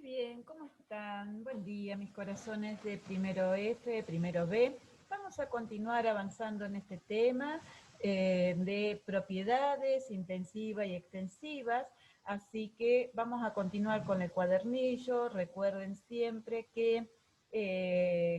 bien, ¿cómo están? Buen día, mis corazones de primero F, primero B. Vamos a continuar avanzando en este tema de propiedades intensivas y extensivas, así que vamos a continuar con el cuadernillo. Recuerden siempre que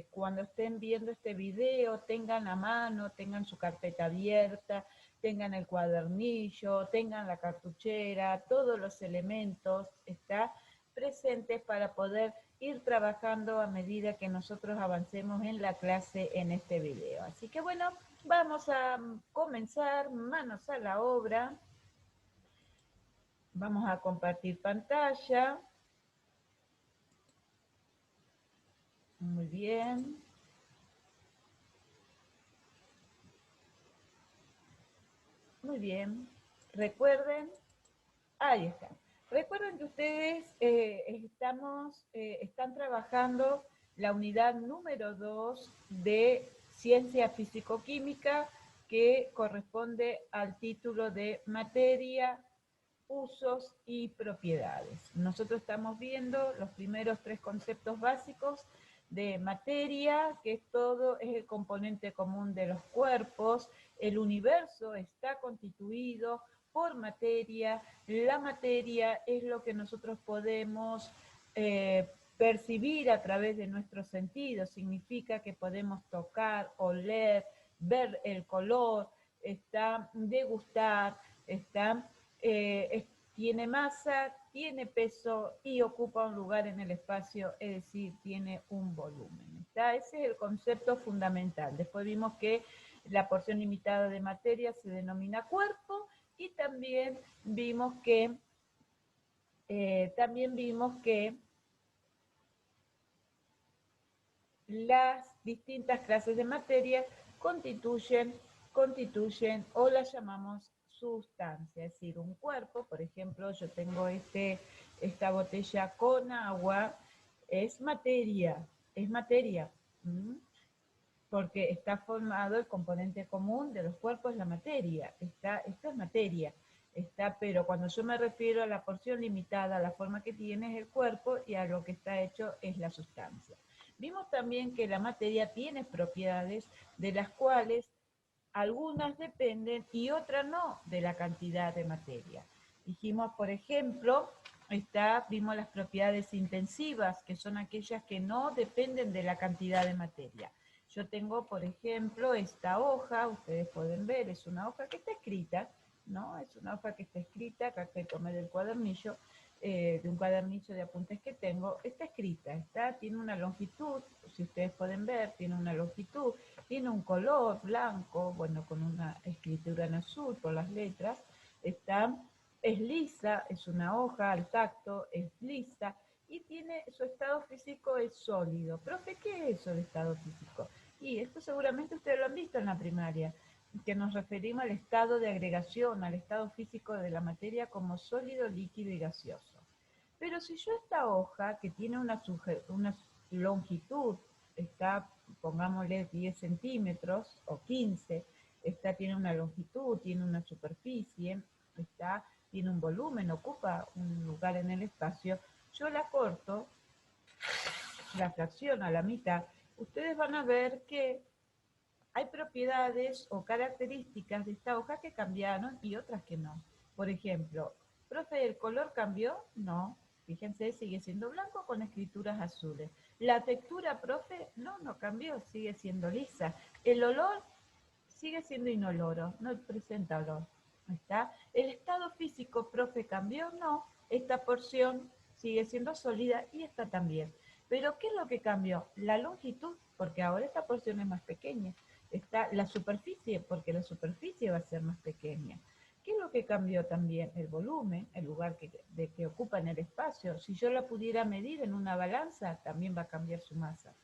cuando estén viendo este video tengan a mano, tengan su carpeta abierta, tengan el cuadernillo, tengan la cartuchera, todos los elementos, ¿está? Presentes para poder ir trabajando a medida que nosotros avancemos en la clase en este video. Así que bueno, vamos a comenzar, manos a la obra. Vamos a compartir pantalla. Muy bien. Muy bien. Recuerden, ahí está. Recuerden que ustedes están trabajando la unidad número 2 de Ciencia Físico-Química, que corresponde al título de Materia, Usos y Propiedades. Nosotros estamos viendo los primeros 3 conceptos básicos de materia, que es el componente común de los cuerpos. El universo está constituido por materia. La materia es lo que nosotros podemos percibir a través de nuestros sentidos. Significa que podemos tocar, oler, ver el color, degustar, tiene masa, tiene peso y ocupa un lugar en el espacio, es decir, tiene un volumen. ¿Está? Ese es el concepto fundamental. Después vimos que la porción limitada de materia se denomina cuerpo, y también vimos que las distintas clases de materia constituyen o las llamamos sustancia, es decir, un cuerpo. Por ejemplo, yo tengo esta botella con agua, es materia, porque está formado, el componente común de los cuerpos es la materia, esto es materia, pero cuando yo me refiero a la porción limitada, a la forma que tiene es el cuerpo, y a lo que está hecho es la sustancia. Vimos también que la materia tiene propiedades de las cuales algunas dependen y otras no de la cantidad de materia. Dijimos, por ejemplo, vimos las propiedades intensivas, que son aquellas que no dependen de la cantidad de materia. Yo tengo, por ejemplo, esta hoja, ustedes pueden ver, es una hoja que está escrita, ¿no? Es una hoja que está escrita, acá que tomé del cuadernillo, de un cuadernillo de apuntes que tengo, está escrita, tiene una longitud, si ustedes pueden ver, tiene una longitud, tiene un color blanco, bueno, con una escritura en azul por las letras, es lisa, es una hoja al tacto, es lisa, y su estado físico es sólido. Profe, ¿qué es eso de estado físico? Y esto seguramente ustedes lo han visto en la primaria, que nos referimos al estado de agregación, al estado físico de la materia como sólido, líquido y gaseoso. Pero si yo esta hoja, que tiene una longitud, pongámosle 10 centímetros o 15, tiene una longitud, tiene una superficie, tiene un volumen, ocupa un lugar en el espacio, yo la corto, la fracciono a la mitad, ustedes van a ver que hay propiedades o características de esta hoja que cambiaron y otras que no. Por ejemplo, profe, ¿el color cambió? No. Fíjense, sigue siendo blanco con escrituras azules. La textura, profe, no cambió, sigue siendo lisa. El olor sigue siendo inoloro, no presenta olor. ¿Está? El estado físico, profe, cambió, no. Esta porción sigue siendo sólida y esta también. Pero ¿qué es lo que cambió? La longitud, porque ahora esta porción es más pequeña. Está la superficie, porque la superficie va a ser más pequeña. ¿Qué es lo que cambió también? El volumen, el lugar que ocupa en el espacio. Si yo la pudiera medir en una balanza, también va a cambiar su masa.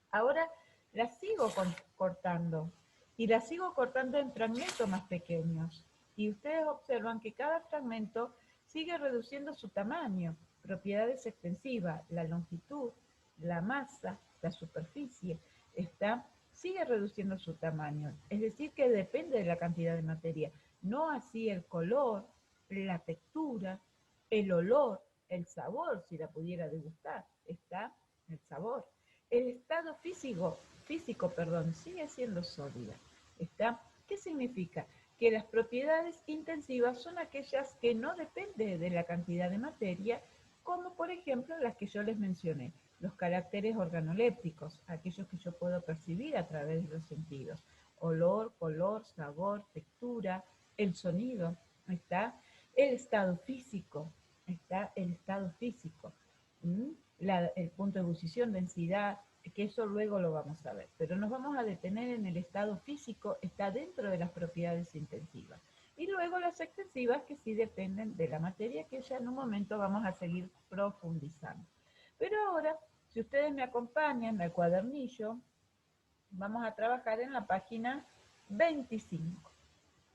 Ahora la sigo cortando, y la sigo cortando en fragmentos más pequeños. Y ustedes observan que cada fragmento sigue reduciendo su tamaño. Propiedades extensivas, la longitud, la masa, la superficie, sigue reduciendo su tamaño. Es decir, que depende de la cantidad de materia. No así el color, la textura, el olor, el sabor, si la pudiera degustar, está el sabor. El estado físico, sigue siendo sólida, ¿está? ¿Qué significa? Que las propiedades intensivas son aquellas que no dependen de la cantidad de materia, como por ejemplo las que yo les mencioné, los caracteres organolépticos, aquellos que yo puedo percibir a través de los sentidos, olor, color, sabor, textura, el sonido, ¿está? El estado físico, está el estado físico, el punto de ebullición, densidad, que eso luego lo vamos a ver, pero nos vamos a detener en el estado físico, está dentro de las propiedades intensivas. Y luego las extensivas que sí dependen de la materia, que ya en un momento vamos a seguir profundizando. Pero ahora, si ustedes me acompañan al cuadernillo, vamos a trabajar en la página 25.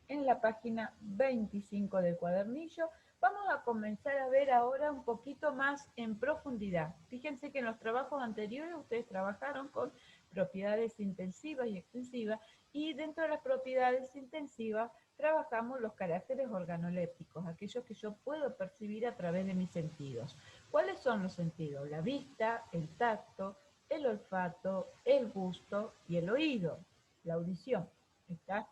En la página 25 del cuadernillo, vamos a comenzar a ver ahora un poquito más en profundidad. Fíjense que en los trabajos anteriores ustedes trabajaron con propiedades intensivas y extensivas, y dentro de las propiedades intensivas trabajamos los caracteres organolépticos, aquellos que yo puedo percibir a través de mis sentidos. ¿Cuáles son los sentidos? La vista, el tacto, el olfato, el gusto y el oído, la audición. ¿Está?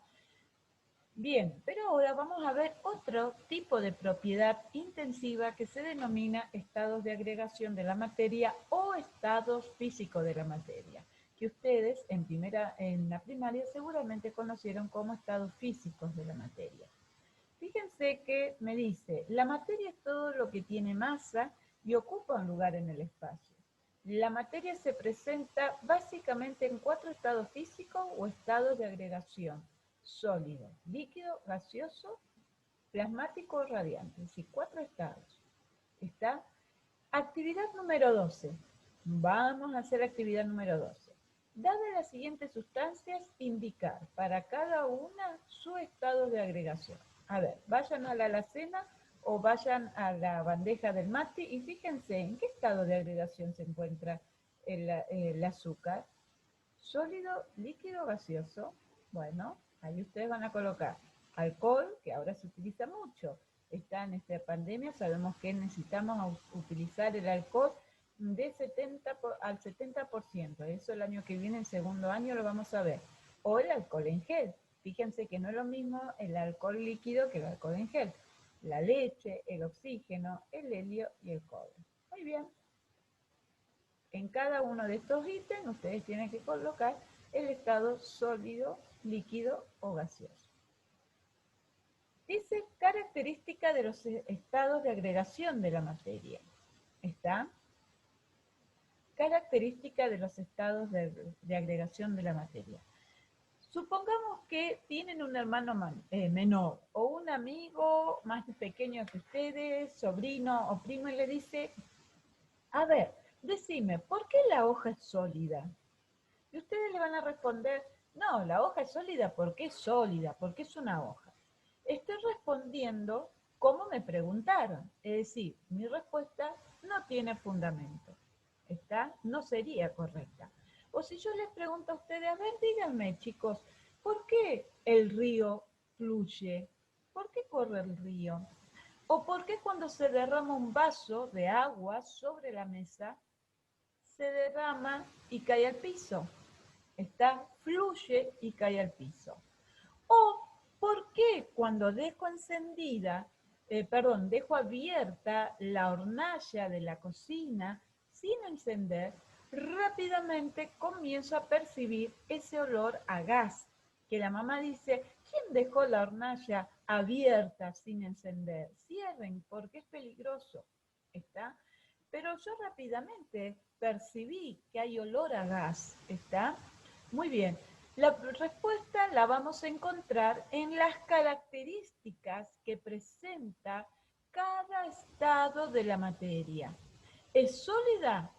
Bien, pero ahora vamos a ver otro tipo de propiedad intensiva que se denomina estados de agregación de la materia o estados físicos de la materia, que ustedes en la primaria seguramente conocieron como estados físicos de la materia. Fíjense que me dice, la materia es todo lo que tiene masa y ocupa un lugar en el espacio. La materia se presenta básicamente en 4 estados físicos o estados de agregación: sólido, líquido, gaseoso, plasmático o radiante. Es decir, 4 estados. ¿Está? Actividad número 12. Vamos a hacer actividad número 12. Dadas las siguientes sustancias, indicar para cada una su estado de agregación. A ver, vayan a la alacena o vayan a la bandeja del mate y fíjense en qué estado de agregación se encuentra el azúcar. Sólido, líquido, gaseoso. Bueno, ahí ustedes van a colocar alcohol, que ahora se utiliza mucho. Está en esta pandemia, sabemos que necesitamos utilizar el alcohol de 70 al 70%. Eso el año que viene, el segundo año, lo vamos a ver. O el alcohol en gel. Fíjense que no es lo mismo el alcohol líquido que el alcohol en gel. La leche, el oxígeno, el helio y el cobre. Muy bien. En cada uno de estos ítems ustedes tienen que colocar el estado sólido, líquido o gaseoso. Dice característica de los estados de agregación de la materia. ¿Está? Característica de los estados de agregación de la materia. Supongamos que tienen un hermano menor o un amigo más pequeño que ustedes, sobrino o primo, y le dice, a ver, decime, ¿por qué la hoja es sólida? Y ustedes le van a responder, no, la hoja es sólida porque es sólida, porque es una hoja. Estoy respondiendo como me preguntaron, es decir, mi respuesta no tiene fundamento, ¿está? No sería correcta. O si yo les pregunto a ustedes, a ver, díganme, chicos, ¿por qué el río fluye? ¿Por qué corre el río? ¿O por qué cuando se derrama un vaso de agua sobre la mesa, se derrama y cae al piso? Está, fluye y cae al piso. O por qué cuando dejo abierta la hornalla de la cocina sin encender, rápidamente comienzo a percibir ese olor a gas, que la mamá dice, ¿quién dejó la hornalla abierta sin encender? Cierren, porque es peligroso. ¿Está? Pero yo rápidamente percibí que hay olor a gas. ¿Está? Muy bien. La respuesta la vamos a encontrar en las características que presenta cada estado de la materia. Es sólida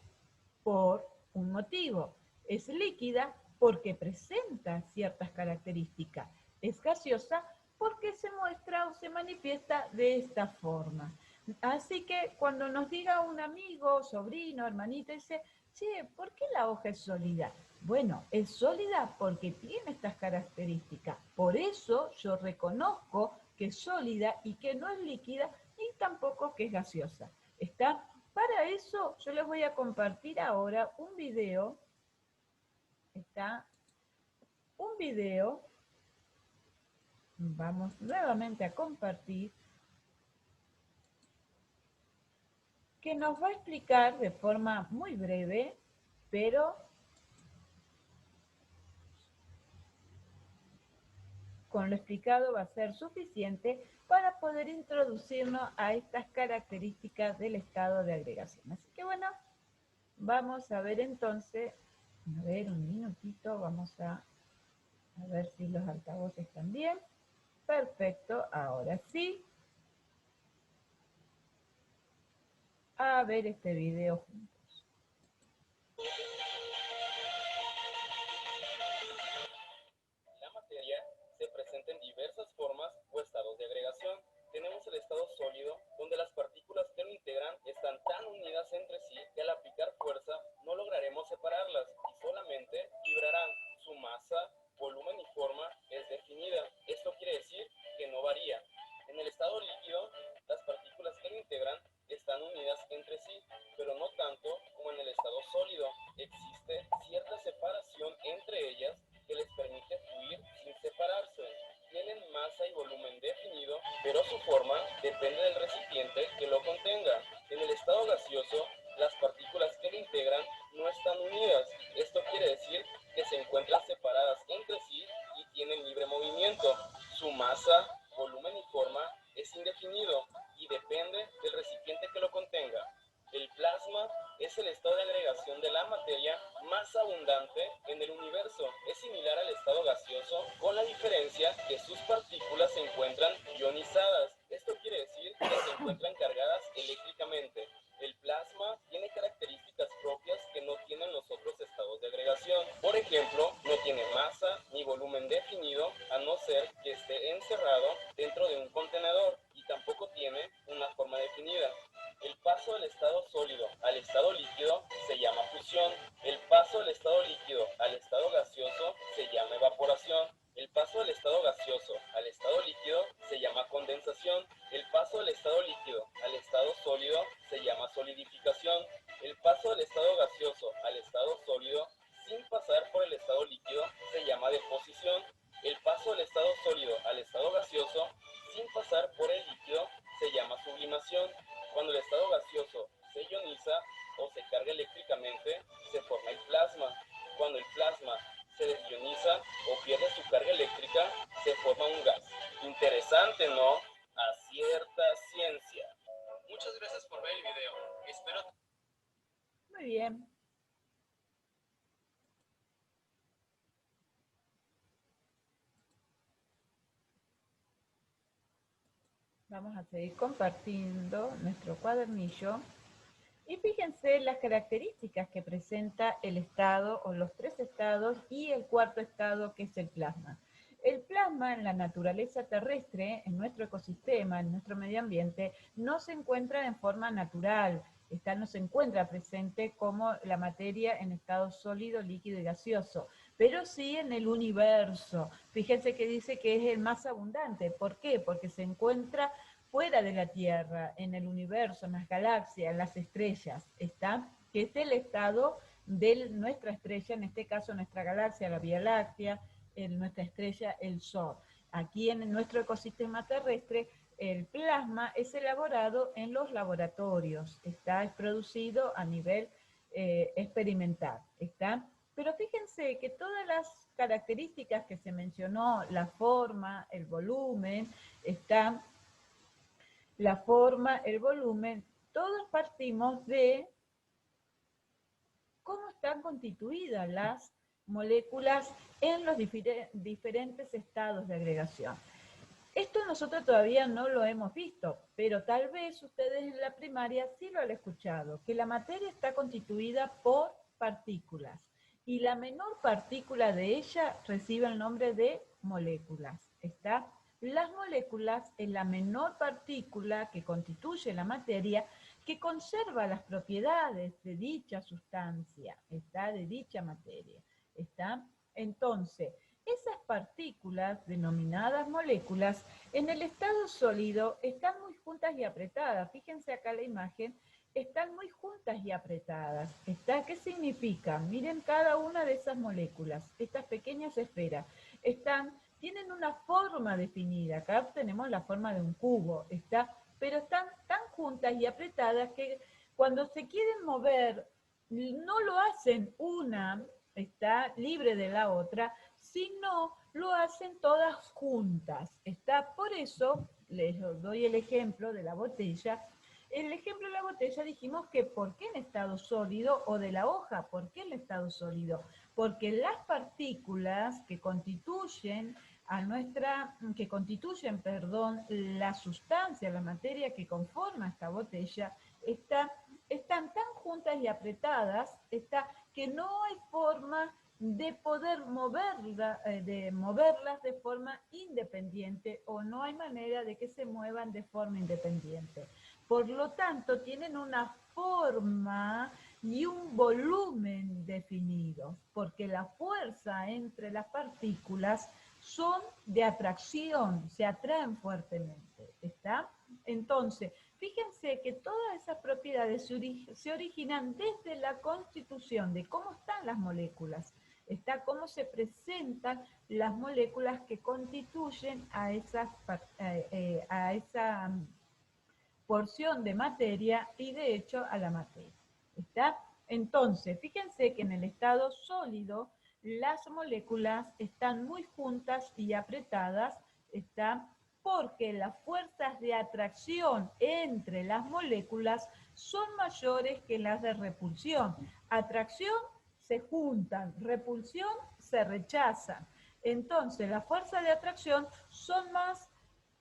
por un motivo, es líquida porque presenta ciertas características, es gaseosa porque se muestra o se manifiesta de esta forma. Así que cuando nos diga un amigo, sobrino, hermanito, dice, che, ¿por qué la hoja es sólida? Bueno, es sólida porque tiene estas características. Por eso yo reconozco que es sólida y que no es líquida ni tampoco que es gaseosa. ¿Está? Para eso yo les voy a compartir ahora un video, ¿está? Un video, vamos nuevamente a compartir, que nos va a explicar de forma muy breve, pero con lo explicado va a ser suficiente para poder introducirnos a estas características del estado de agregación. Así que bueno, vamos a ver entonces, a ver un minutito, vamos a ver si los altavoces están bien. Perfecto, ahora sí. A ver este video juntos. La materia se presenta en diversas formas o estados de agregación. Tenemos el estado sólido, donde las partículas que lo integran están tan unidas entre sí que al aplicar fuerza no lograremos separarlas y solamente vibrarán. Su masa, volumen y forma es definida. Esto quiere decir que no varía. En el estado líquido, las partículas que lo integran están unidas entre sí, pero no tanto como en el estado sólido. Existe cierta separación entre ellas que les permite fluir sin separarse. Tienen masa y volumen definido, pero su forma depende del recipiente que lo contenga. En el estado gaseoso, las partículas que lo integran no están unidas. Esto quiere decir que se encuentran separadas entre sí y tienen libre movimiento. Su masa, volumen y forma es indefinido y depende del recipiente que lo contenga. El plasma es el estado de agregación de la materia más abundante en el universo. Es similar al estado gaseoso, con la diferencia que sus partículas se encuentran ionizadas. Esto quiere decir que se encuentran cargadas eléctricamente. El plasma tiene características propias que no tienen los otros estados de agregación. Por ejemplo, no tiene masa ni volumen definido, a no ser que esté encerrado dentro de un contenedor, y tampoco tiene una forma definida. El paso del estado sólido al estado líquido se llama fusión. El paso del estado líquido al estado gaseoso se llama evaporación. El paso del estado gaseoso al estado líquido se llama condensación. El paso del estado líquido al estado sólido se llama solidificación. El paso del estado gaseoso al estado sólido sin pasar por el estado líquido se llama deposición. El paso del estado sólido al estado gaseoso sin pasar por el líquido se llama sublimación. Cuando el estado gaseoso se ioniza o se carga eléctricamente, se forma el plasma. Cuando el plasma se desioniza o pierde su carga eléctrica, se forma un gas. Interesante, ¿no? A cierta ciencia. Muchas gracias por ver el video. Espero... Muy bien. Vamos a seguir compartiendo nuestro cuadernillo. Y fíjense las características que presenta el estado o los tres estados y el cuarto estado, que es el plasma. El plasma en la naturaleza terrestre, en nuestro ecosistema, en nuestro medio ambiente, no se encuentra en forma natural. No se encuentra presente como la materia en estado sólido, líquido y gaseoso, pero sí en el universo. Fíjense que dice que es el más abundante. ¿Por qué? Porque se encuentra fuera de la Tierra, en el universo, en las galaxias, en las estrellas, ¿está? Que es el estado de nuestra estrella, en este caso nuestra galaxia, la Vía Láctea, nuestra estrella, el Sol. Aquí en nuestro ecosistema terrestre, el plasma es elaborado en los laboratorios, está, es producido a nivel experimental, ¿está? Pero fíjense que todas las características que se mencionó, la forma, el volumen, están la forma, el volumen, todos partimos de cómo están constituidas las moléculas en los diferentes estados de agregación. Esto nosotros todavía no lo hemos visto, pero tal vez ustedes en la primaria sí lo han escuchado, que la materia está constituida por partículas y la menor partícula de ella recibe el nombre de moléculas. ¿Está? Las moléculas es la menor partícula que constituye la materia, que conserva las propiedades de dicha sustancia, ¿está? De dicha materia, ¿está? Entonces, Esas partículas, denominadas moléculas, en el estado sólido están muy juntas y apretadas. Fíjense acá la imagen, están muy juntas y apretadas. ¿Qué significa? Miren cada una de esas moléculas, estas pequeñas esferas. Tienen una forma definida. Acá tenemos la forma de un cubo, pero están tan juntas y apretadas que cuando se quieren mover, no lo hacen una, está libre de la otra, sino lo hacen todas juntas. Por eso, les doy el ejemplo de la botella. El ejemplo de la botella dijimos que ¿por qué en estado sólido? O de la hoja, ¿por qué en estado sólido? Porque las partículas que constituyen la sustancia, la materia que conforma esta botella, están tan juntas y apretadas, que no hay forma de poder moverlas de forma independiente, o no hay manera de que se muevan de forma independiente. Por lo tanto, tienen una forma y un volumen definidos, porque la fuerza entre las partículas son de atracción, se atraen fuertemente, ¿está? Entonces, fíjense que todas esas propiedades se originan desde la constitución de cómo están las moléculas, cómo se presentan las moléculas que constituyen a esa porción de materia y de hecho a la materia. ¿Está? Entonces, fíjense que en el estado sólido las moléculas están muy juntas y apretadas, porque las fuerzas de atracción entre las moléculas son mayores que las de repulsión. Atracción se juntan, repulsión se rechazan. Entonces, las fuerzas de atracción son mayores,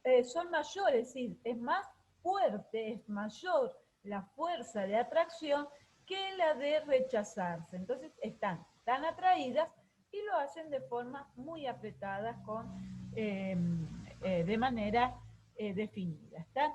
es decir, es más fuerte, es mayor la fuerza de atracción que la de rechazarse. Entonces están tan atraídas y lo hacen de forma muy apretada, de manera definida. ¿Está?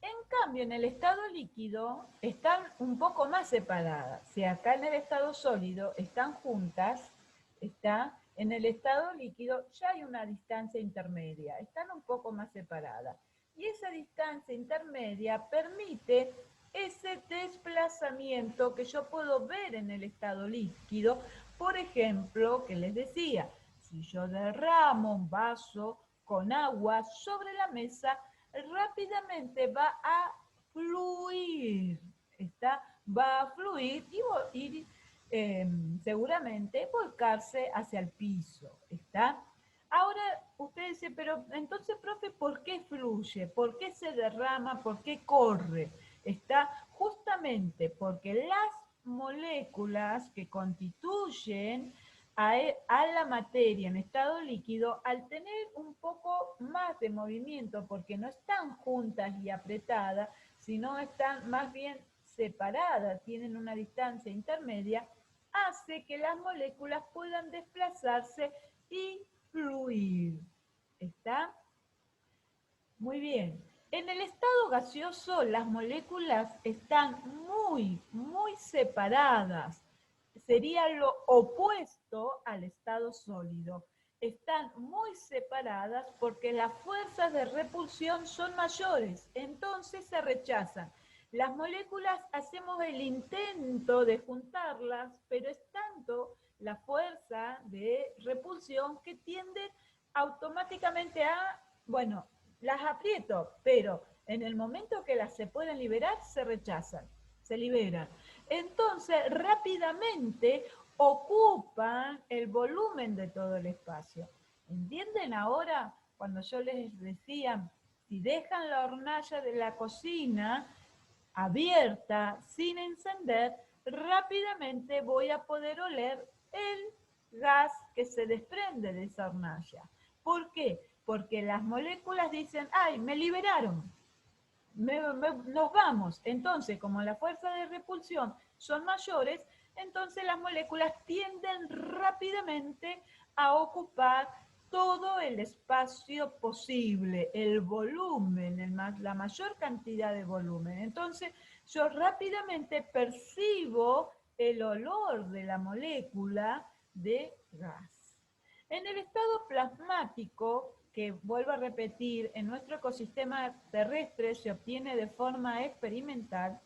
En cambio, en el estado líquido están un poco más separadas. Si acá en el estado sólido están juntas, en el estado líquido ya hay una distancia intermedia, están un poco más separadas. Y esa distancia intermedia permite ese desplazamiento que yo puedo ver en el estado líquido. Por ejemplo, que les decía, si yo derramo un vaso con agua sobre la mesa, rápidamente va a fluir, va a fluir y seguramente volcarse hacia el piso, ¿está? Ahora usted dice, pero entonces, profe, ¿por qué fluye? ¿Por qué se derrama? ¿Por qué corre? Está justamente porque las moléculas que constituyen a la materia en estado líquido, al tener un poco más de movimiento, porque no están juntas y apretadas, sino están más bien separadas, tienen una distancia intermedia, hace que las moléculas puedan desplazarse y fluir. ¿Está? Muy bien. En el estado gaseoso, las moléculas están muy, muy separadas. Sería lo opuesto al estado sólido. Están muy separadas porque las fuerzas de repulsión son mayores, entonces se rechazan. Las moléculas hacemos el intento de juntarlas, pero es tanto la fuerza de repulsión que tienden automáticamente bueno, las aprieto, pero en el momento que las se pueden liberar, se rechazan, se liberan. Entonces, rápidamente ocupan el volumen de todo el espacio. ¿Entienden ahora cuando yo les decía, si dejan la hornalla de la cocina abierta, sin encender, rápidamente voy a poder oler el gas que se desprende de esa hornalla? ¿Por qué? Porque las moléculas dicen, ¡ay, me liberaron! Nos vamos. Entonces, como la fuerza de repulsión son mayores, entonces las moléculas tienden rápidamente a ocupar todo el espacio posible, el volumen, la mayor cantidad de volumen. Entonces, yo rápidamente percibo el olor de la molécula de gas. En el estado plasmático, que vuelvo a repetir, en nuestro ecosistema terrestre se obtiene de forma experimental,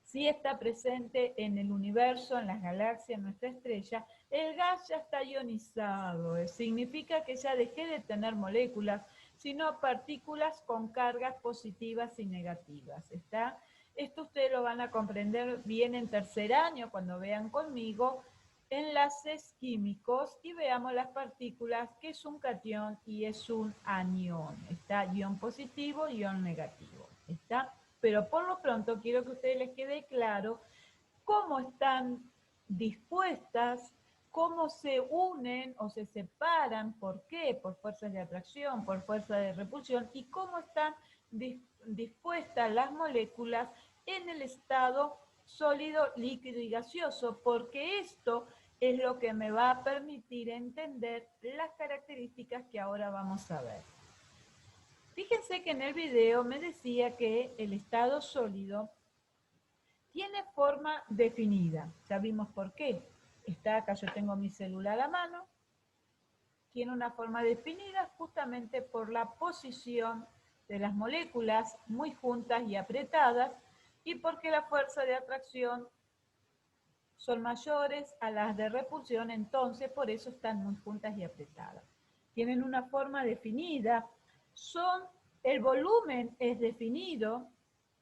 sí está presente en el universo, en las galaxias, en nuestra estrella, el gas ya está ionizado, significa que ya dejé de tener moléculas, sino partículas con cargas positivas y negativas. ¿Está? Esto ustedes lo van a comprender bien en tercer año, cuando vean conmigo enlaces químicos y veamos las partículas, que es un catión y es un anión. Está ion positivo, ion negativo. ¿Está? Pero por lo pronto quiero que a ustedes les quede claro cómo están dispuestas, cómo se unen o se separan, por qué, por fuerzas de atracción, por fuerza de repulsión, y cómo están dispuestas las moléculas en el estado sólido, líquido y gaseoso, porque esto es lo que me va a permitir entender las características que ahora vamos a ver. Fíjense que en el video me decía que el estado sólido tiene forma definida. Ya vimos por qué. Está acá, yo tengo mi celular a la mano. Tiene una forma definida justamente por la posición de las moléculas muy juntas y apretadas y porque la fuerza de atracción son mayores a las de repulsión, entonces por eso están muy juntas y apretadas. Tienen una forma definida, el volumen es definido,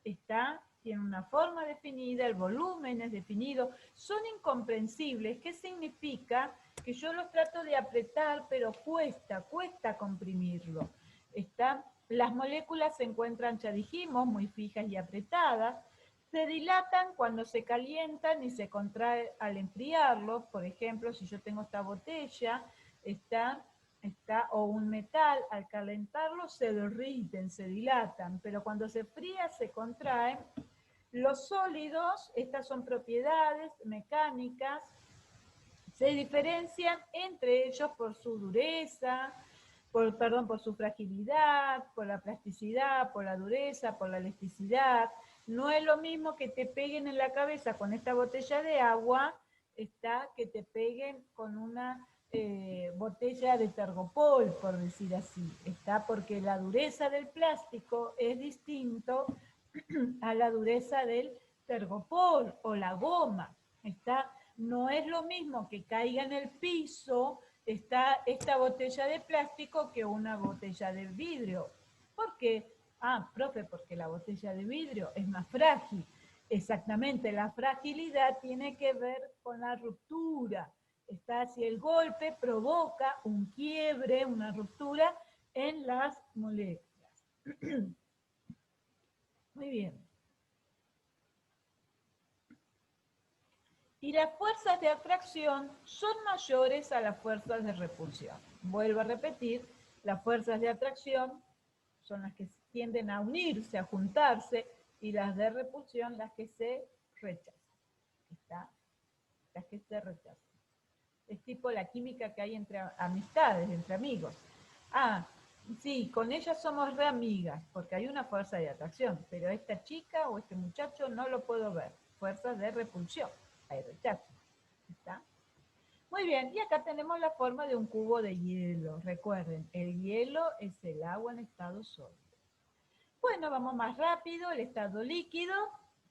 tiene una forma definida, el volumen es definido, son incomprensibles. ¿Qué significa? Que yo los trato de apretar, pero cuesta comprimirlo. Las moléculas se encuentran, ya dijimos, muy fijas y apretadas, se dilatan cuando se calientan y se contrae al enfriarlos. Por ejemplo, si yo tengo esta botella, o un metal, al calentarlo se derriten, se dilatan, pero cuando se fría se contraen. Los sólidos, estas son propiedades mecánicas, se diferencian entre ellos por su dureza, por su fragilidad, por la plasticidad, por la dureza, por la elasticidad. No es lo mismo que te peguen en la cabeza con esta botella de agua, que te peguen con una botella de tergopol, por decir así. Porque la dureza del plástico es distinto a la dureza del tergopol o la goma. No es lo mismo que caiga en el piso esta botella de plástico que una botella de vidrio. ¿Por qué? Profe, porque la botella de vidrio es más frágil. Exactamente, la fragilidad tiene que ver con la ruptura. Si el golpe provoca un quiebre, una ruptura en las moléculas. Muy bien. Y las fuerzas de atracción son mayores a las fuerzas de repulsión. Vuelvo a repetir, las fuerzas de atracción son las que tienden a unirse, a juntarse, y las de repulsión las que se rechazan. Las que se rechazan. Es tipo la química que hay entre amistades, entre amigos. Sí, con ellas somos re amigas, porque hay una fuerza de atracción, pero esta chica o este muchacho no lo puedo ver. Fuerzas de repulsión, hay rechazo. ¿Está? Muy bien, y acá tenemos la forma de un cubo de hielo. Recuerden, el hielo es el agua en estado sólido. Bueno, vamos más rápido. El estado líquido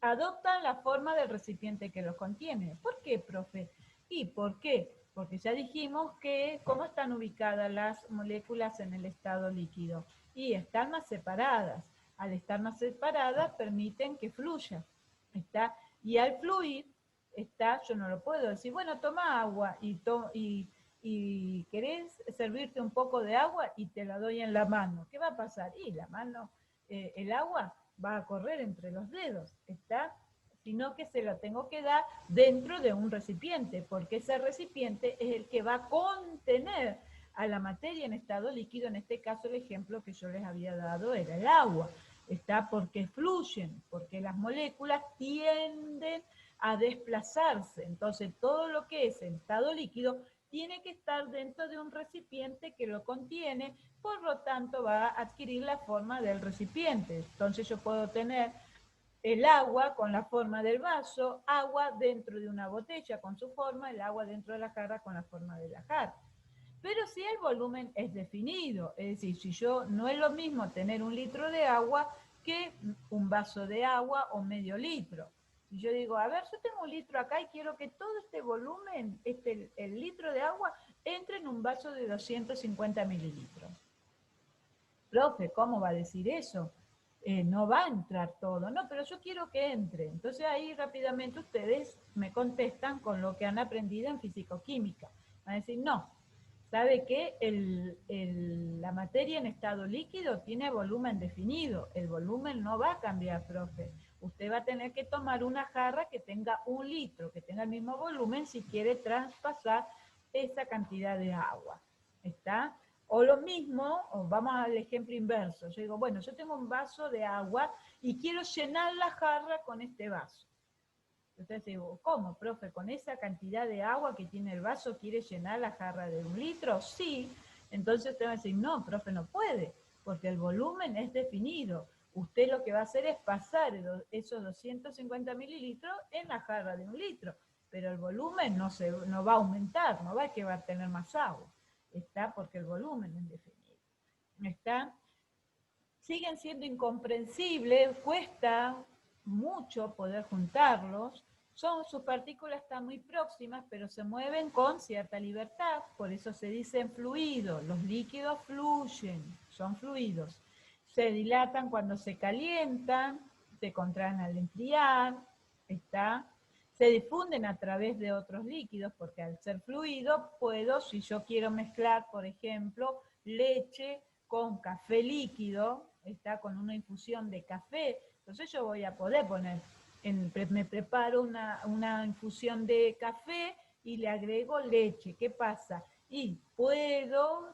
adoptan la forma del recipiente que los contiene. ¿Por qué, profe? ¿Y por qué? Porque ya dijimos que cómo están ubicadas las moléculas en el estado líquido. Y están más separadas. Al estar más separadas permiten que fluya. Y al fluir, yo no lo puedo decir, bueno, toma agua y querés servirte un poco de agua y te la doy en la mano. ¿Qué va a pasar? Y la mano, el agua va a correr entre los dedos, sino que se lo tengo que dar dentro de un recipiente, porque ese recipiente es el que va a contener a la materia en estado líquido. En este caso, el ejemplo que yo les había dado era el agua. Porque fluyen, porque las moléculas tienden a desplazarse. Entonces, todo lo que es en estado líquido tiene que estar dentro de un recipiente que lo contiene, por lo tanto va a adquirir la forma del recipiente. Entonces yo puedo tener el agua con la forma del vaso, agua dentro de una botella con su forma, el agua dentro de la jarra con la forma de la jarra. pero sí el volumen es definido. Es decir, si yo no es lo mismo tener 1 litro de agua que un vaso de agua o medio litro. Si yo digo, a ver, yo tengo 1 litro acá y quiero que todo este volumen, el litro de agua, entre en un vaso de 250 mililitros. Profe, ¿cómo va a decir eso? No va a entrar todo, no, pero yo quiero que entre. Entonces ahí rápidamente ustedes me contestan con lo que han aprendido en físico-química. Van a decir, no, ¿sabe qué? La materia en estado líquido tiene volumen definido. El volumen no va a cambiar, profe. Usted va a tener que tomar una jarra que tenga 1 litro, que tenga el mismo volumen si quiere traspasar esa cantidad de agua. ¿Está? O lo mismo, o vamos al ejemplo inverso. Yo digo, bueno, yo tengo un vaso de agua y quiero llenar la jarra con este vaso. Entonces digo, ¿cómo, profe? ¿Con esa cantidad de agua que tiene el vaso quiere llenar la jarra de 1 litro? Sí. Entonces usted va a decir, no, profe, no puede, porque el volumen es definido. Usted lo que va a hacer es pasar esos 250 mililitros en la jarra de 1 litro, pero el volumen no va a aumentar, no va a que va a tener más agua. ¿Está? Porque el volumen es definido. ¿Está? Siguen siendo incomprensibles, cuesta mucho poder juntarlos, sus partículas están muy próximas, pero se mueven con cierta libertad, por eso se dicen fluidos, los líquidos fluyen, son fluidos, se dilatan cuando se calientan, se contraen al enfriar, ¿está? Se difunden a través de otros líquidos, porque al ser fluido puedo, si yo quiero mezclar, por ejemplo, leche con café líquido, está con una infusión de café, entonces yo voy a poder poner, me preparo una infusión de café y le agrego leche. ¿Qué pasa? Y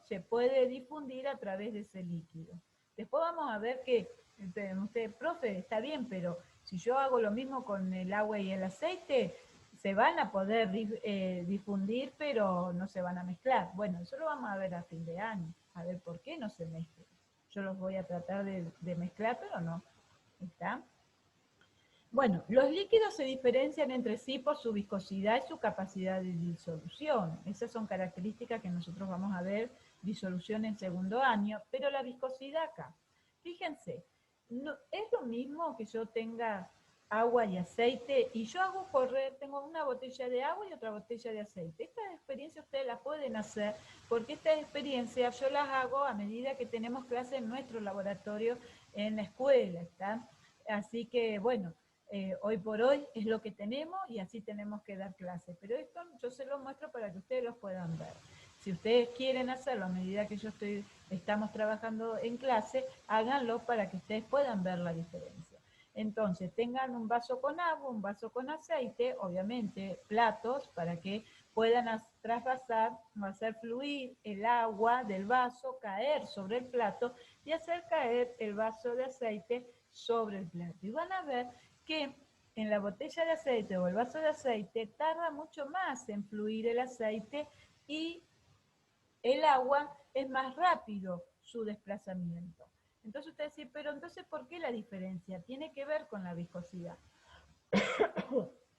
se puede difundir a través de ese líquido. Después vamos a ver que, usted, profe, está bien, pero si yo hago lo mismo con el agua y el aceite, se van a poder difundir, pero no se van a mezclar. Bueno, eso lo vamos a ver a fin de año, a ver por qué no se mezclan. Yo los voy a tratar de mezclar, pero no. ¿Está? Bueno, los líquidos se diferencian entre sí por su viscosidad y su capacidad de disolución. Esas son características que nosotros vamos a ver, disolución en segundo año, pero la viscosidad acá. Fíjense, no, es lo mismo que yo tenga agua y aceite y yo hago correr, tengo una botella de agua y otra botella de aceite. Estas experiencias ustedes las pueden hacer porque estas experiencias yo las hago a medida que tenemos clases en nuestro laboratorio en la escuela, ¿está? Así que, bueno, hoy por hoy es lo que tenemos y así tenemos que dar clases. Pero esto yo se lo muestro para que ustedes los puedan ver. Si ustedes quieren hacerlo a medida que estamos trabajando en clase, háganlo para que ustedes puedan ver la diferencia. Entonces, tengan un vaso con agua, un vaso con aceite, obviamente platos para que puedan trasvasar o hacer fluir el agua del vaso, caer sobre el plato y hacer caer el vaso de aceite sobre el plato. Y van a ver que en la botella de aceite o el vaso de aceite tarda mucho más en fluir el aceite y el agua es más rápido su desplazamiento. Entonces usted dice, pero entonces ¿por qué la diferencia? Tiene que ver con la viscosidad.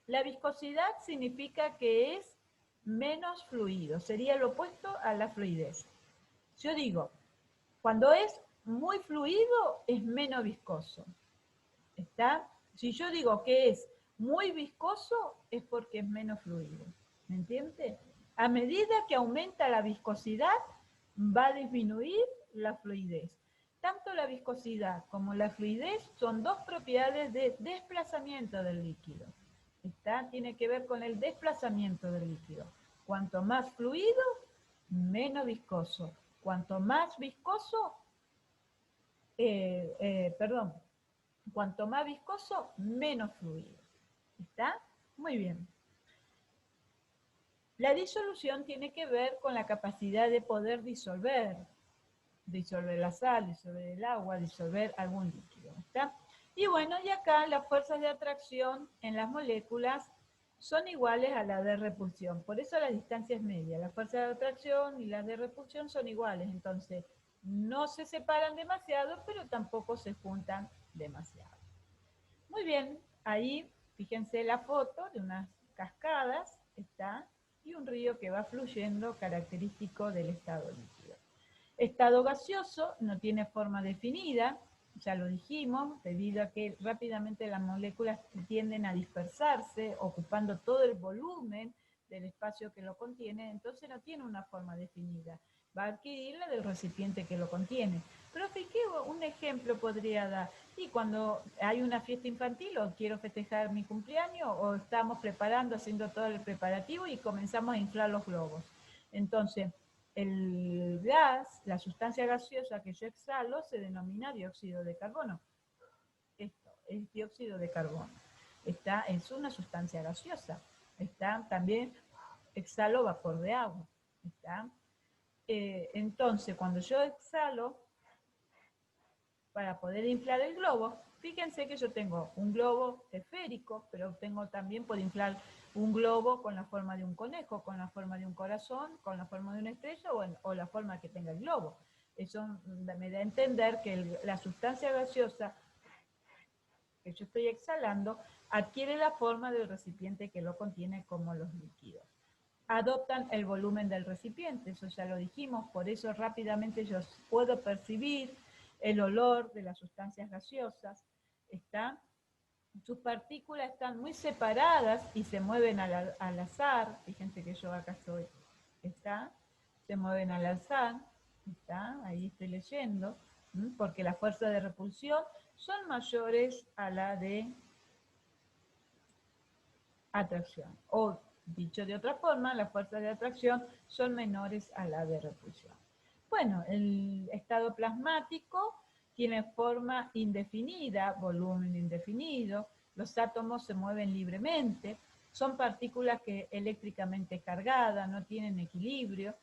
La viscosidad significa que es menos fluido, sería lo opuesto a la fluidez. Yo digo, cuando es muy fluido es menos viscoso. ¿Está? Si yo digo que es muy viscoso, es porque es menos fluido. ¿Me entiende? A medida que aumenta la viscosidad, va a disminuir la fluidez. Tanto la viscosidad como la fluidez son dos propiedades de desplazamiento del líquido. ¿Está? Tiene que ver con el desplazamiento del líquido. Cuanto más fluido, menos viscoso. Cuanto más viscoso, cuanto más viscoso, menos fluido. ¿Está? Muy bien. La disolución tiene que ver con la capacidad de poder disolver la sal, disolver el agua, disolver algún líquido. ¿Está? Y bueno, y acá las fuerzas de atracción en las moléculas son iguales a las de repulsión. Por eso la distancia es media. Las fuerzas de atracción y las de repulsión son iguales. Entonces, no se separan demasiado, pero tampoco se juntan demasiado. Muy bien, ahí fíjense la foto de unas cascadas, ¿está? y un río que va fluyendo característico del estado líquido. Estado gaseoso no tiene forma definida, ya lo dijimos, debido a que rápidamente las moléculas tienden a dispersarse, ocupando todo el volumen del espacio que lo contiene, entonces no tiene una forma definida, va a adquirir la del recipiente que lo contiene. Pero fíjate, un ejemplo podría dar, y cuando hay una fiesta infantil o quiero festejar mi cumpleaños o estamos preparando, haciendo todo el preparativo y comenzamos a inflar los globos. Entonces, el gas, la sustancia gaseosa que yo exhalo, se denomina dióxido de carbono. Esto es dióxido de carbono. Es una sustancia gaseosa. También exhalo vapor de agua. Entonces, cuando yo exhalo, para poder inflar el globo, fíjense que yo tengo un globo esférico, pero también puedo inflar un globo con la forma de un conejo, con la forma de un corazón, con la forma de una estrella o la forma que tenga el globo. Eso me da a entender que la sustancia gaseosa que yo estoy exhalando adquiere la forma del recipiente que lo contiene, como los líquidos. Adoptan el volumen del recipiente, eso ya lo dijimos, por eso rápidamente yo puedo percibir el olor de las sustancias gaseosas. Sus partículas están muy separadas y se mueven al azar. Fíjense que yo acá estoy, se mueven al azar, ahí estoy leyendo, porque las fuerzas de repulsión son mayores a la de atracción. O, dicho de otra forma, las fuerzas de atracción son menores a la de repulsión. Bueno, el estado plasmático tiene forma indefinida, volumen indefinido, los átomos se mueven libremente, son partículas eléctricamente cargadas, no tienen equilibrio,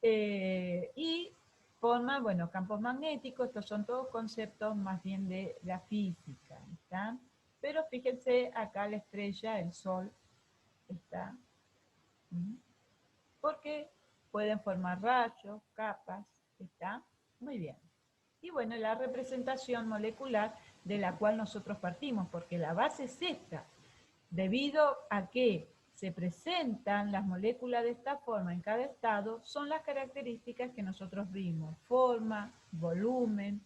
y forman, bueno, campos magnéticos. Estos son todos conceptos más bien de la física, ¿está? Pero fíjense acá la estrella, el Sol, ¿está? Porque pueden formar rayos, capas, ¿está? Muy bien. Y bueno, la representación molecular de la cual nosotros partimos, porque la base es esta. Debido a que se presentan las moléculas de esta forma en cada estado, son las características que nosotros vimos: forma, volumen,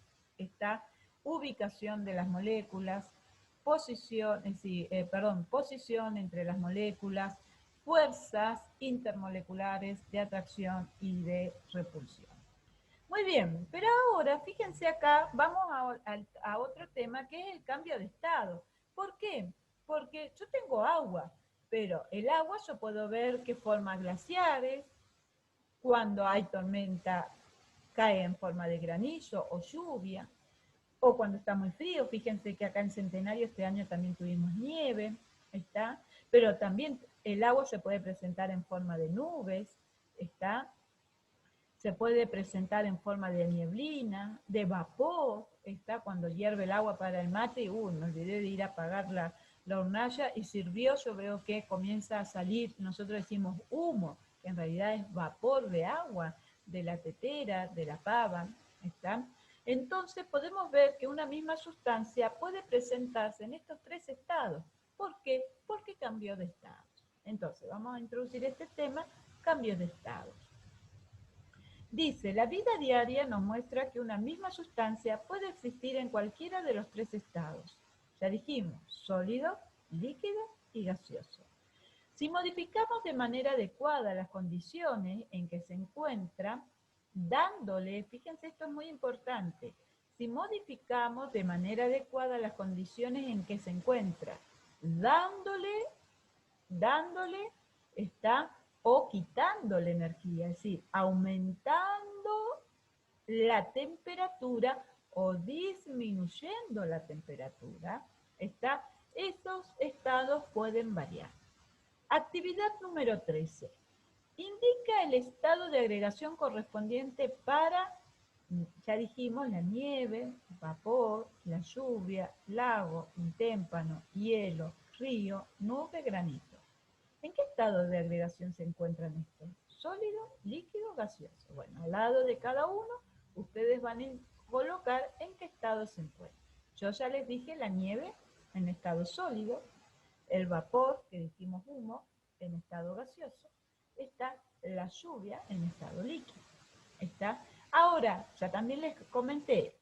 ubicación de las moléculas, posición entre las moléculas, fuerzas intermoleculares de atracción y de repulsión. Muy bien, pero ahora fíjense acá, vamos a otro tema, que es el cambio de estado. ¿Por qué? Porque yo tengo agua, pero el agua yo puedo ver que forma glaciares, cuando hay tormenta cae en forma de granizo o lluvia, o cuando está muy frío. Fíjense que acá en Centenario este año también tuvimos nieve, pero también el agua se puede presentar en forma de nubes, se puede presentar en forma de nieblina, de vapor, cuando hierve el agua para el mate, y me olvidé de ir a apagar la hornalla y sirvió, yo veo que comienza a salir, nosotros decimos humo, que en realidad es vapor de agua, de la tetera, de la pava, Entonces podemos ver que una misma sustancia puede presentarse en estos tres estados. ¿Por qué? Porque cambió de estado. Entonces vamos a introducir este tema, cambios de estados. Dice, la vida diaria nos muestra que una misma sustancia puede existir en cualquiera de los tres estados. Ya dijimos, sólido, líquido y gaseoso. Si modificamos de manera adecuada las condiciones en que se encuentra, dándole, fíjense, esto es muy importante, si modificamos de manera adecuada las condiciones en que se encuentra, dándole o quitándole energía, es decir, aumentando la temperatura o disminuyendo la temperatura, esos estados pueden variar. Actividad número 13. Indica el estado de agregación correspondiente para, ya dijimos, la nieve, vapor, la lluvia, lago, témpano, hielo, río, nube, granizo. ¿En qué estado de agregación se encuentran estos? ¿Sólido, líquido, gaseoso? Bueno, al lado de cada uno, ustedes van a colocar en qué estado se encuentra. Yo ya les dije la nieve en estado sólido, el vapor, que dijimos humo, en estado gaseoso, está la lluvia en estado líquido. ¿Está? Ahora, ya también les comenté,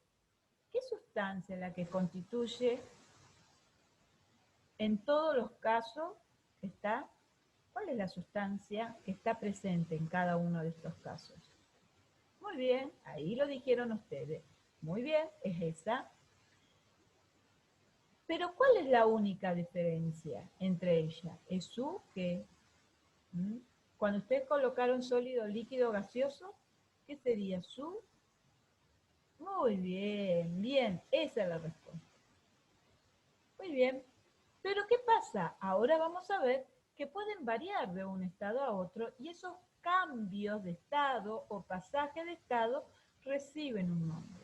¿qué sustancia es la que constituye en todos los casos? ¿Está? ¿Cuál es la sustancia que está presente en cada uno de estos casos? Muy bien, ahí lo dijeron ustedes. Muy bien, es esa. Pero ¿cuál es la única diferencia entre ellas? Es su que, cuando ustedes colocaron sólido, líquido, gaseoso, ¿qué sería su? Muy bien, bien, esa es la respuesta. Muy bien, pero ¿qué pasa? Ahora vamos a ver que pueden variar de un estado a otro y esos cambios de estado o pasaje de estado reciben un nombre.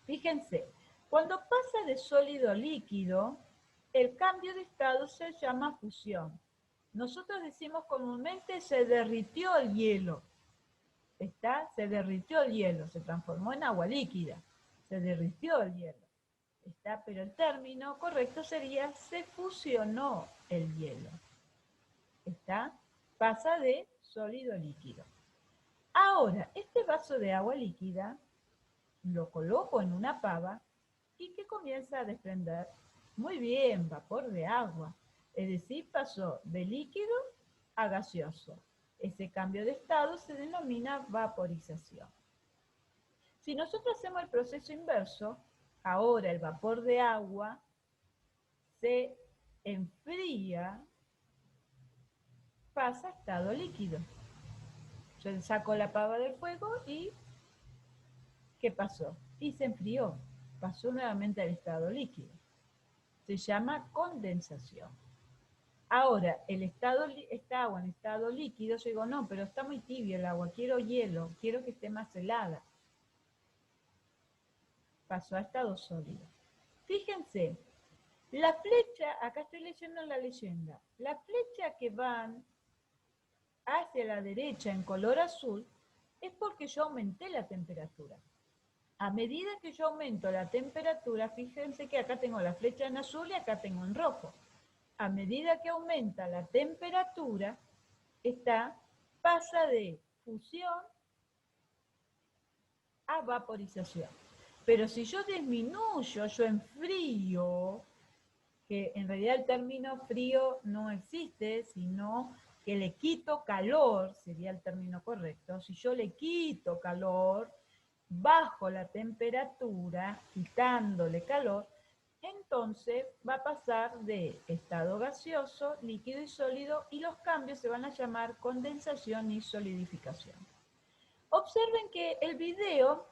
Fíjense, cuando pasa de sólido a líquido, el cambio de estado se llama fusión. Nosotros decimos comúnmente se derritió el hielo. ¿Está? Se derritió el hielo, se transformó en agua líquida. Se derritió el hielo. ¿Está? Pero el término correcto sería se fusionó el hielo. ¿Está? Pasa de sólido a líquido. Ahora, este vaso de agua líquida lo coloco en una pava y que comienza a desprender, muy bien, vapor de agua. Es decir, pasó de líquido a gaseoso. Ese cambio de estado se denomina vaporización. Si nosotros hacemos el proceso inverso, ahora el vapor de agua se enfría, pasa a estado líquido. Yo saco la pava del fuego y ¿qué pasó? Y se enfrió, pasó nuevamente al estado líquido. Se llama condensación. Ahora, está agua en estado líquido, yo digo, no, pero está muy tibio el agua, quiero hielo, quiero que esté más helada. Pasó a estado sólido. Fíjense, la flecha, acá estoy leyendo la leyenda, la flecha que van hacia la derecha en color azul es porque yo aumenté la temperatura. A medida que yo aumento la temperatura, fíjense que acá tengo la flecha en azul y acá tengo en rojo. A medida que aumenta la temperatura, pasa de fusión a vaporización. Pero si yo disminuyo, yo enfrío, que en realidad el término frío no existe, sino que le quito calor, sería el término correcto. Si yo le quito calor, bajo la temperatura, quitándole calor, entonces va a pasar de estado gaseoso, líquido y sólido, y los cambios se van a llamar condensación y solidificación. Observen que el video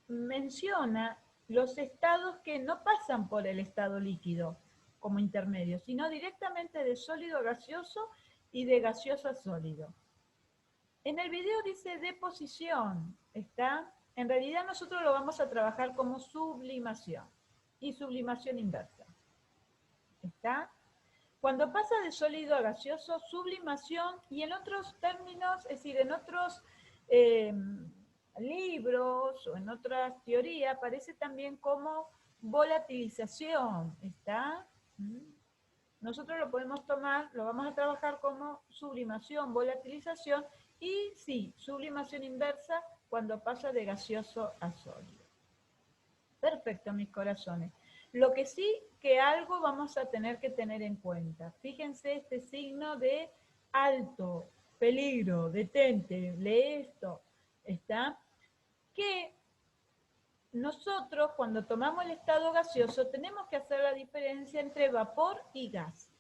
menciona los estados que no pasan por el estado líquido como intermedio, sino directamente de sólido a gaseoso y de gaseoso a sólido. En el video dice deposición, ¿está? En realidad nosotros lo vamos a trabajar como sublimación y sublimación inversa. ¿Está? Cuando pasa de sólido a gaseoso, sublimación, y en otros términos, es decir, en otros libros o en otras teorías, aparece también como volatilización, ¿está? Nosotros lo podemos tomar, lo vamos a trabajar como sublimación, volatilización, y sí, sublimación inversa cuando pasa de gaseoso a sólido. Perfecto, mis corazones. Lo que sí que algo vamos a tener que tener en cuenta. Fíjense este signo de alto, peligro, detente, lee esto. ¿Está? Que nosotros cuando tomamos el estado gaseoso tenemos que hacer la diferencia entre vapor y gas.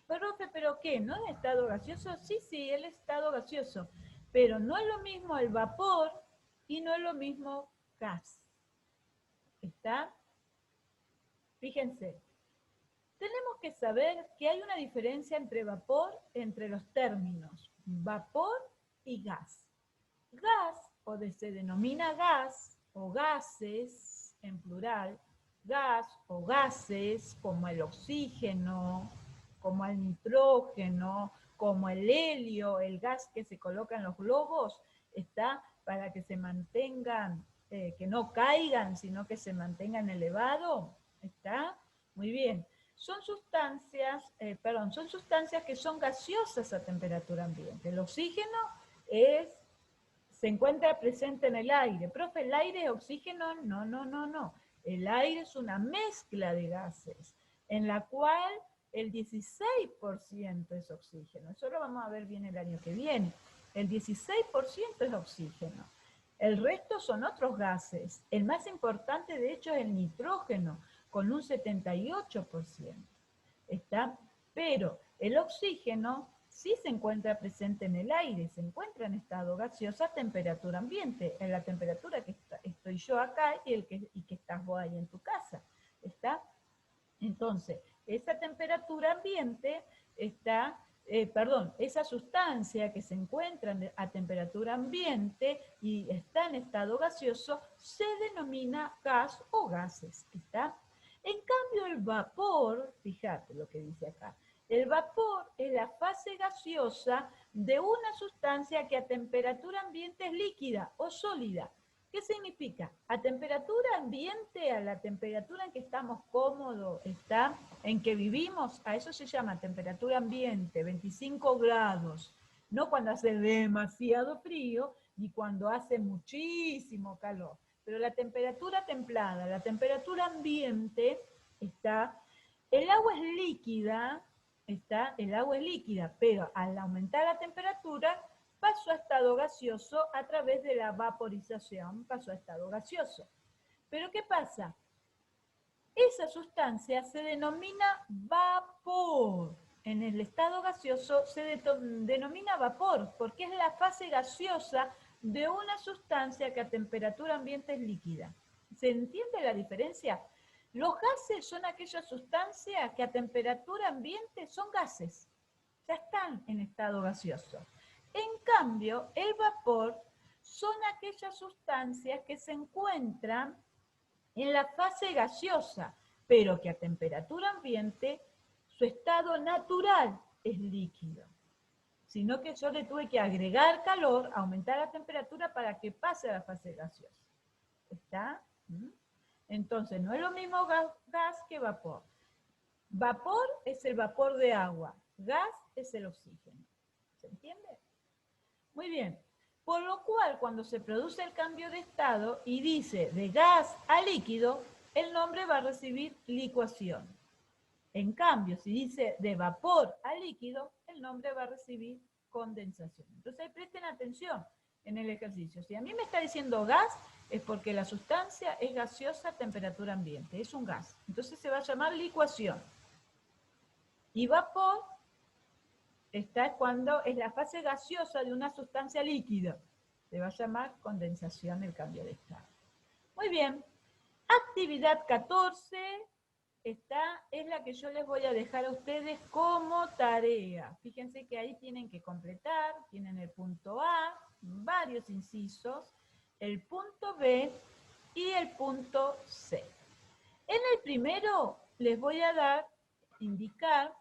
Profe, ¿pero qué? ¿No es estado gaseoso? Sí, sí, el estado gaseoso. Pero no es lo mismo el vapor y no es lo mismo gas. ¿Está? Fíjense, tenemos que saber que hay una diferencia entre vapor, entre los términos vapor y gas. Gas, o se denomina gas, o gases, en plural, gas o gases, como el oxígeno, como el nitrógeno, como el helio, el gas que se coloca en los globos, está para que se mantengan, que no caigan, sino que se mantengan elevados, ¿está? Muy bien. son sustancias, son sustancias que son gaseosas a temperatura ambiente. El oxígeno se encuentra presente en el aire. Profe, ¿el aire es oxígeno? No, no, no, no. El aire es una mezcla de gases, en la cual el 16% es oxígeno. Eso lo vamos a ver bien el año que viene. El 16% es oxígeno. El resto son otros gases. El más importante, de hecho, es el nitrógeno, con un 78%. ¿Está? Pero el oxígeno sí se encuentra presente en el aire, se encuentra en estado gaseoso a temperatura ambiente, en la temperatura que estoy yo acá y que estás vos ahí en tu casa. ¿Está? Entonces, esa temperatura ambiente está, esa sustancia que se encuentra a temperatura ambiente y está en estado gaseoso, se denomina gas o gases, ¿está? En cambio, el vapor, fíjate lo que dice acá, el vapor es la fase gaseosa de una sustancia que a temperatura ambiente es líquida o sólida. ¿Qué significa? A temperatura ambiente, a la temperatura en que estamos cómodos, está, en que vivimos, a eso se llama temperatura ambiente, 25 grados. No cuando hace demasiado frío, ni cuando hace muchísimo calor. Pero la temperatura templada, la temperatura ambiente, está, el agua es líquida, pero al aumentar la temperatura, pasó a estado gaseoso a través de la vaporización, pasó a estado gaseoso. Pero ¿qué pasa? Esa sustancia se denomina vapor. En el estado gaseoso se denomina vapor, porque es la fase gaseosa de una sustancia que a temperatura ambiente es líquida. ¿Se entiende la diferencia? Los gases son aquellas sustancias que a temperatura ambiente son gases. Ya están en estado gaseoso. En cambio, el vapor son aquellas sustancias que se encuentran en la fase gaseosa, pero que a temperatura ambiente su estado natural es líquido. Sino que yo le tuve que agregar calor, aumentar la temperatura para que pase a la fase gaseosa. ¿Está? Entonces, no es lo mismo gas que vapor. Vapor es el vapor de agua, gas es el oxígeno. ¿Se entiende? Muy bien. Por lo cual, cuando se produce el cambio de estado y dice de gas a líquido, el nombre va a recibir licuación. En cambio, si dice de vapor a líquido, el nombre va a recibir condensación. Entonces, presten atención en el ejercicio. Si a mí me está diciendo gas, es porque la sustancia es gaseosa a temperatura ambiente, es un gas. Entonces se va a llamar licuación. Y vapor está cuando es la fase gaseosa de una sustancia líquida. Se va a llamar condensación el cambio de estado. Muy bien. Actividad 14 es la que yo les voy a dejar a ustedes como tarea. Fíjense que ahí tienen que completar, tienen el punto A, varios incisos, el punto B y el punto C. En el primero les voy a indicar,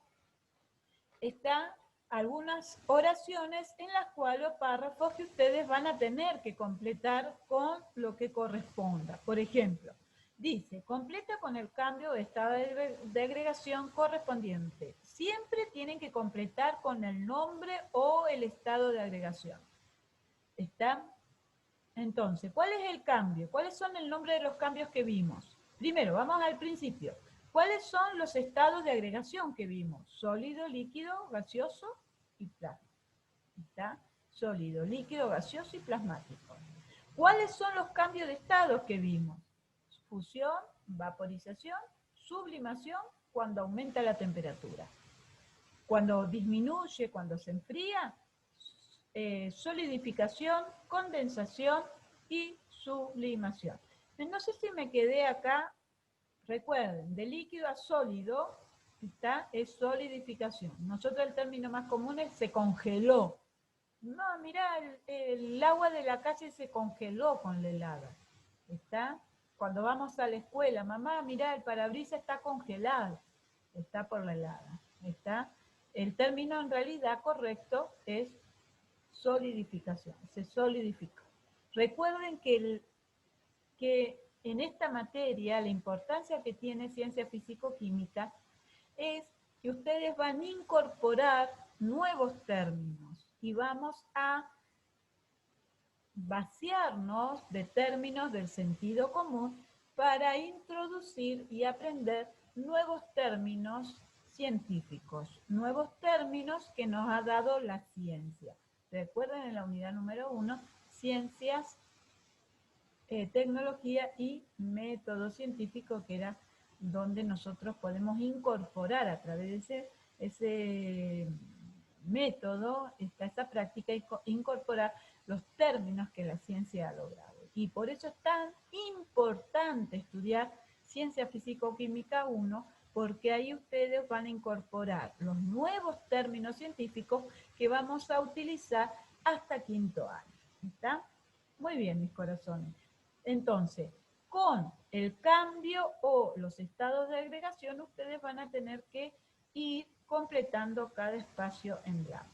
están algunas oraciones en las cuales los párrafos que ustedes van a tener que completar con lo que corresponda. Por ejemplo, dice, completa con el cambio de estado de agregación correspondiente. Siempre tienen que completar con el nombre o el estado de agregación. ¿Está? Entonces, ¿cuál es el cambio? ¿Cuáles son el nombre de los cambios que vimos? Primero, vamos al principio. ¿Cuáles son los estados de agregación que vimos? Sólido, líquido, gaseoso y plasmático. ¿Está? Sólido, líquido, gaseoso y plasmático. ¿Cuáles son los cambios de estados que vimos? Fusión, vaporización, sublimación, cuando aumenta la temperatura. Cuando disminuye, cuando se enfría, solidificación, condensación y sublimación. No sé si me quedé acá. Recuerden, de líquido a sólido es solidificación. Nosotros el término más común es se congeló. No, mirá, el agua de la calle se congeló con la helada. ¿Está? Cuando vamos a la escuela, mamá, mirá, el parabrisas está congelado. Está por la helada. ¿Está? El término en realidad correcto es solidificación. Se solidificó. Recuerden que en esta materia, la importancia que tiene ciencia físico-química es que ustedes van a incorporar nuevos términos y vamos a vaciarnos de términos del sentido común para introducir y aprender nuevos términos científicos, nuevos términos que nos ha dado la ciencia. Recuerden en la unidad número 1, ciencias, tecnología y método científico, que era donde nosotros podemos incorporar a través de ese método, esa práctica, incorporar los términos que la ciencia ha logrado. Y por eso es tan importante estudiar Ciencia Físico-Química 1, porque ahí ustedes van a incorporar los nuevos términos científicos que vamos a utilizar hasta quinto año. ¿Está? Muy bien, mis corazones. Entonces, con el cambio o los estados de agregación, ustedes van a tener que ir completando cada espacio en blanco.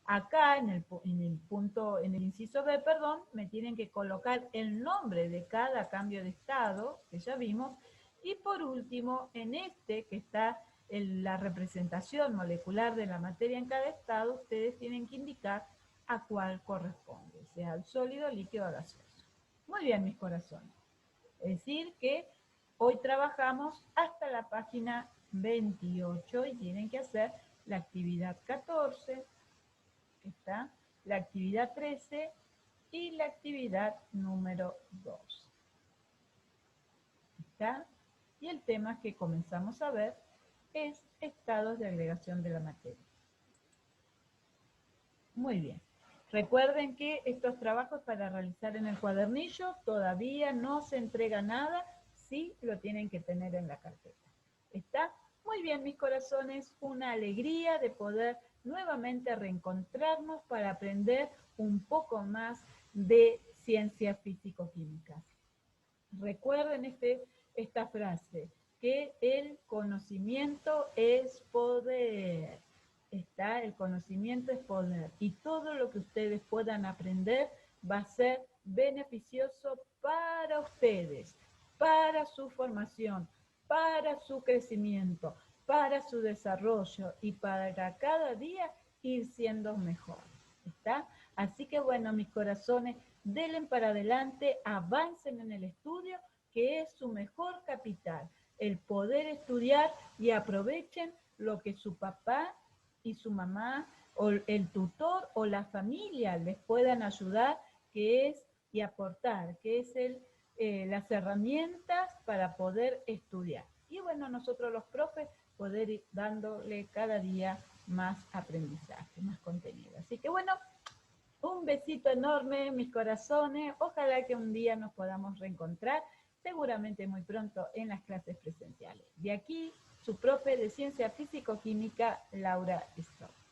Acá en el inciso B, perdón, me tienen que colocar el nombre de cada cambio de estado, que ya vimos, y por último, en este que está la representación molecular de la materia en cada estado, ustedes tienen que indicar a cuál corresponde, sea al sólido, líquido o gaseoso. Muy bien, mis corazones. Es decir que hoy trabajamos hasta la página 28 y tienen que hacer la actividad 14, está la actividad 13 y la actividad número 2. ¿Está? Y el tema que comenzamos a ver es estados de agregación de la materia. Muy bien. Recuerden que estos trabajos para realizar en el cuadernillo todavía no se entrega nada, sí lo tienen que tener en la carpeta. ¿Está? Muy bien, mis corazones, una alegría de poder nuevamente reencontrarnos para aprender un poco más de ciencias físico-químicas. Recuerden esta frase, que el conocimiento es poder. Está, el conocimiento es poder. Y todo lo que ustedes puedan aprender va a ser beneficioso para ustedes, para su formación, para su crecimiento, para su desarrollo y para cada día ir siendo mejor. ¿Está? Así que bueno, mis corazones, denle para adelante, avancen en el estudio, que es su mejor capital, el poder estudiar, y aprovechen lo que su papá y su mamá o el tutor o la familia les puedan ayudar, que es y aportar, que es las herramientas para poder estudiar. Y bueno, nosotros los profes poder ir dándole cada día más aprendizaje, más contenido. Así que bueno, un besito enorme, mis corazones. Ojalá que un día nos podamos reencontrar, seguramente muy pronto en las clases presenciales. De aquí, su profe de Ciencia Físico-Química, Laura Stroh.